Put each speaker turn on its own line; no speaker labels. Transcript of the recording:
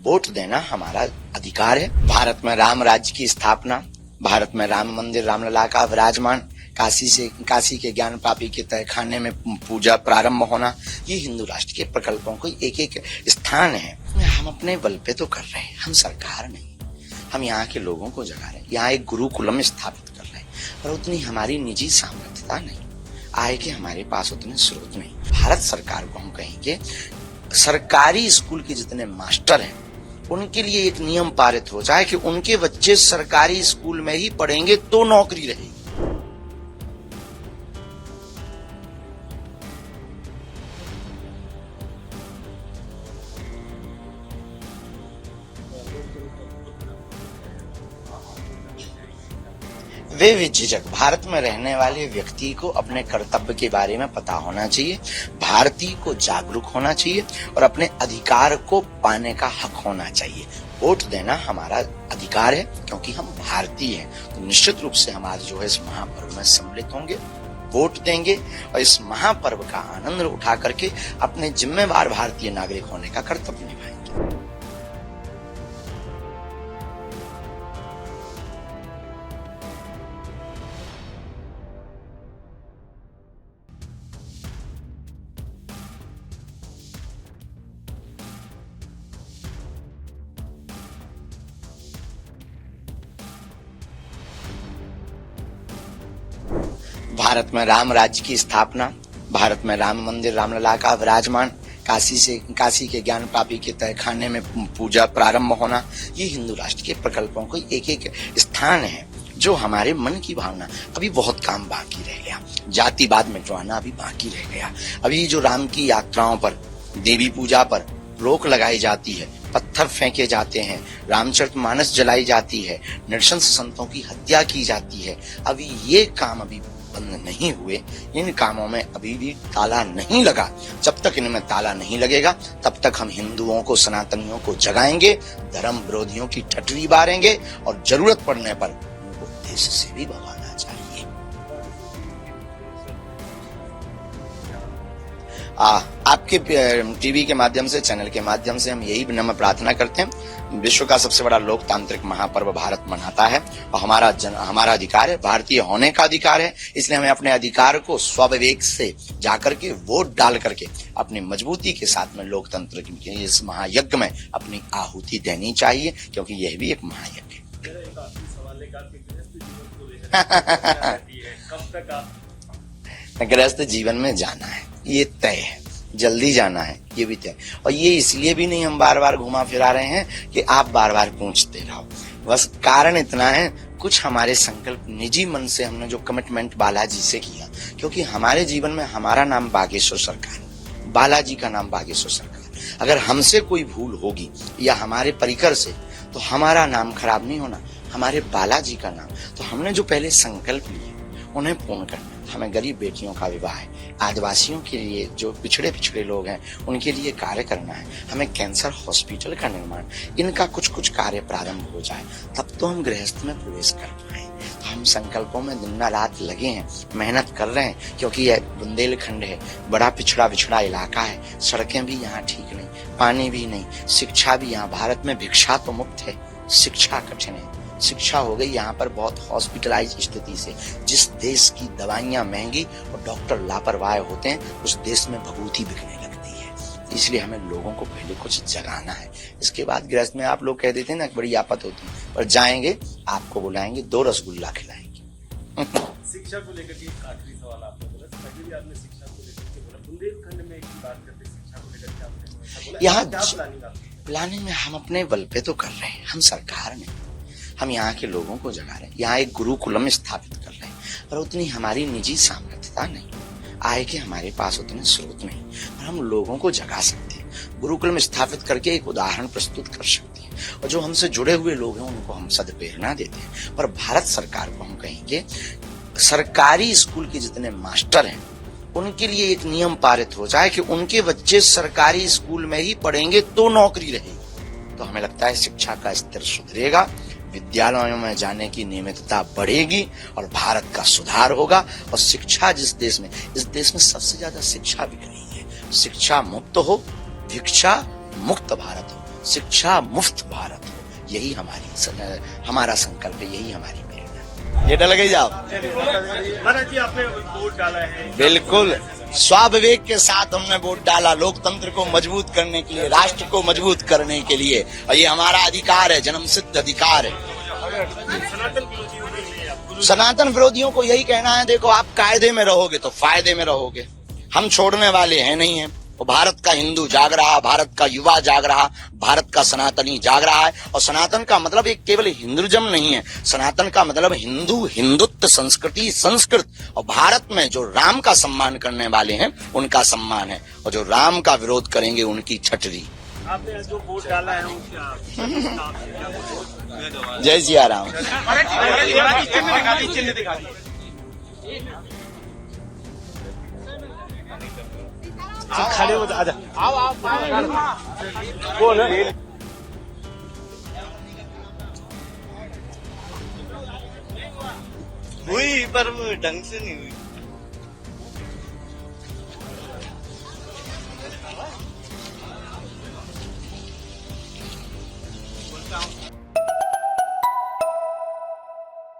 Vote देना हमारा अधिकार है। भारत में राम राज्य की स्थापना, भारत में राम मंदिर रामलला का विराजमान, काशी के ज्ञान पापी के तहखाने में पूजा प्रारंभ होना, ये हिंदू राष्ट्र के प्रकल्पों को एक एक स्थान है। हम अपने बल पे तो कर रहे हैं, हम सरकार नहीं, हम यहाँ के लोगों को जगा रहे हैं, यहाँ एक गुरुकुलम स्थापित कर रहे हैं, और उतनी हमारी निजी सामर्थ्यता नहीं, आय के हमारे पास उतने स्रोत नहीं। भारत सरकार को हम कहेंगे सरकारी स्कूल के जितने मास्टर हैं उनके लिए एक नियम पारित हो जाए कि उनके बच्चे सरकारी स्कूल में ही पढ़ेंगे तो नौकरी रहेगी। वे विझिझक भारत में रहने वाले व्यक्ति को अपने कर्तव्य के बारे में पता होना चाहिए, भारतीय को जागरूक होना चाहिए और अपने अधिकार को पाने का हक होना चाहिए। वोट देना हमारा अधिकार है क्योंकि हम भारतीय हैं, तो निश्चित रूप से हम आज जो है इस महापर्व में सम्मिलित होंगे, वोट देंगे और इस महापर्व का आनंद उठा करके अपने जिम्मेवार भारतीय नागरिक होने का कर्तव्य निभाएंगे। भारत में राम राज्य की स्थापना, भारत में राम मंदिर रामलला का विराजमान, काशी के ज्ञान पापी के तहखाने में पूजा प्रारंभ होना, ये हिंदू राष्ट्र के प्रकल्पों को एक एक स्थान है जो हमारे मन की भावना। अभी बहुत काम बाकी रह गया, जातिवाद मिटवाना अभी बाकी रह गया। अभी जो राम की यात्राओं पर, देवी पूजा पर रोक लगाई जाती है, पत्थर फेंके जाते हैं, रामचरितमानस जलाई जाती है, नृशंस संतों की हत्या की जाती है, अभी ये काम अभी बंद नहीं हुए, इन कामों में अभी भी ताला नहीं लगा। जब तक इनमें ताला नहीं लगेगा तब तक हम हिंदुओं को, सनातनियों को जगाएंगे, धर्म विरोधियों की ठटरी बारेंगे और जरूरत पड़ने पर उनको देश से भी भगाना चाहिए। आपके टीवी के माध्यम से, चैनल के माध्यम से हम यही विनम्र प्रार्थना करते हैं, विश्व का सबसे बड़ा लोकतांत्रिक महापर्व भारत मनाता है और हमारा अधिकार है, भारतीय होने का अधिकार है, इसलिए हमें अपने अधिकार को स्वविवेक से जाकर के वोट डाल करके अपनी मजबूती के साथ में लोकतंत्र के इस महायज्ञ में अपनी आहुति देनी चाहिए, क्योंकि यह भी एक महायज्ञ है। गृहस्थ जीवन में जाना है, ये तय है, जल्दी जाना है, ये भी तय। और ये इसलिए भी नहीं हम बार बार घुमा फिरा रहे हैं कि आप बार बार पूछते रहो, बस कारण इतना है, कुछ हमारे संकल्प निजी मन से हमने जो कमिटमेंट बालाजी से किया, क्योंकि हमारे जीवन में हमारा नाम बागेश्वर सरकार, बालाजी का नाम बागेश्वर सरकार। अगर हमसे कोई भूल होगी या हमारे परिकर से, तो हमारा नाम खराब नहीं होना, हमारे बालाजी का नाम। तो हमने जो पहले संकल्प लिए उन्हें पूर्ण करना। हमें गरीब बेटियों का विवाह है, आदिवासियों के लिए, जो पिछड़े लोग हैं उनके लिए कार्य करना है, हमें कैंसर हॉस्पिटल का निर्माण, इनका कुछ कार्य प्रारंभ हो जाए, तब तो हम गृहस्थ में प्रवेश कर पाए। तो हम संकल्पों में दिन रात लगे हैं, मेहनत कर रहे हैं, क्योंकि यह बुंदेलखंड है, बड़ा पिछड़ा इलाका है, सड़कें भी यहाँ ठीक नहीं, पानी भी नहीं, शिक्षा भी यहाँ, भारत में भिक्षा तो मुफ्त है, शिक्षा कठिन है। शिक्षा हो गई यहाँ पर बहुत हॉस्पिटलाइज स्थिति से। जिस देश की दवाइयाँ महंगी और डॉक्टर लापरवाह होते हैं, उस देश में भभूति बिकने लगती है। इसलिए हमें लोगों को पहले कुछ जगाना है, इसके बाद गृहस्थ में आप लोग कह देते हैं ना बड़ी आफत होती है, पर जाएंगे, आपको बुलाएंगे, 2 रसगुल्ला खिलाएंगे।
शिक्षा को लेकर के आखिरी सवाल आपने बोला, पहले भी आपने शिक्षा को लेकर के बोला, बुंदेलखंड में एक बात करते शिक्षा को लेकर के आपने बोला,
यहाँ प्लानिंग में हम अपने बल पे तो कर रहे हैं, हम सरकार नहीं, हम यहाँ के लोगों को जगा रहे हैं, यहाँ एक गुरुकुलम स्थापित कर रहे हैं, और उतनी हमारी निजी सामर्थ्यता नहीं, आय के हमारे पास उतने स्रोत नहीं, और हम लोगों को जगा सकते हैं, गुरुकुलम स्थापित करके एक उदाहरण प्रस्तुत कर सकते हैं, और जो हमसे जुड़े हुए लोग हैं उनको हम सदप्रेरणा देते हैं। पर भारत सरकार को हम कहेंगे सरकारी स्कूल के जितने मास्टर हैं उनके लिए एक नियम पारित हो जाए कि उनके बच्चे सरकारी स्कूल में ही पढ़ेंगे तो नौकरी रहेगी। तो हमें लगता है शिक्षा का स्तर सुधरेगा, विद्यालयों में जाने की नियमितता बढ़ेगी और भारत का सुधार होगा। और शिक्षा इस देश में सबसे ज्यादा शिक्षा बिक रही है। शिक्षा मुक्त हो, भिक्षा मुक्त भारत हो। शिक्षा मुफ्त भारत हो, यही हमारा संकल्प है, यही हमारी प्रेरणा है। ये डल गई जाओ।
महाराज जी आपने वोट डाला है,
बिल्कुल स्वाविवेक के साथ हमने वोट डाला, लोकतंत्र को मजबूत करने के लिए, राष्ट्र को मजबूत करने के लिए, और ये हमारा अधिकार है, जन्मसिद्ध अधिकार है।
सनातन विरोधियों के लिए आप
सनातन विरोधियों को यही कहना है, देखो आप कायदे में रहोगे तो फायदे में रहोगे, हम छोड़ने वाले हैं नहीं है। तो भारत का हिंदू जाग रहा, भारत का युवा जाग रहा, भारत का सनातनी जाग रहा है। और सनातन का मतलब एक केवल हिंदुइज्म नहीं है, सनातन का मतलब हिंदू, हिंदुत्व, संस्कृति, संस्कृत। और भारत में जो राम का सम्मान करने वाले हैं उनका सम्मान है, और जो राम का विरोध करेंगे उनकी छटरी।
आपने जो वोट डाला है वो क्या
जय सिया राम।
चिन्ह दिखा दी। खड़े हो आजा। आओ बोल
हुई पर ढंग से नहीं हुई।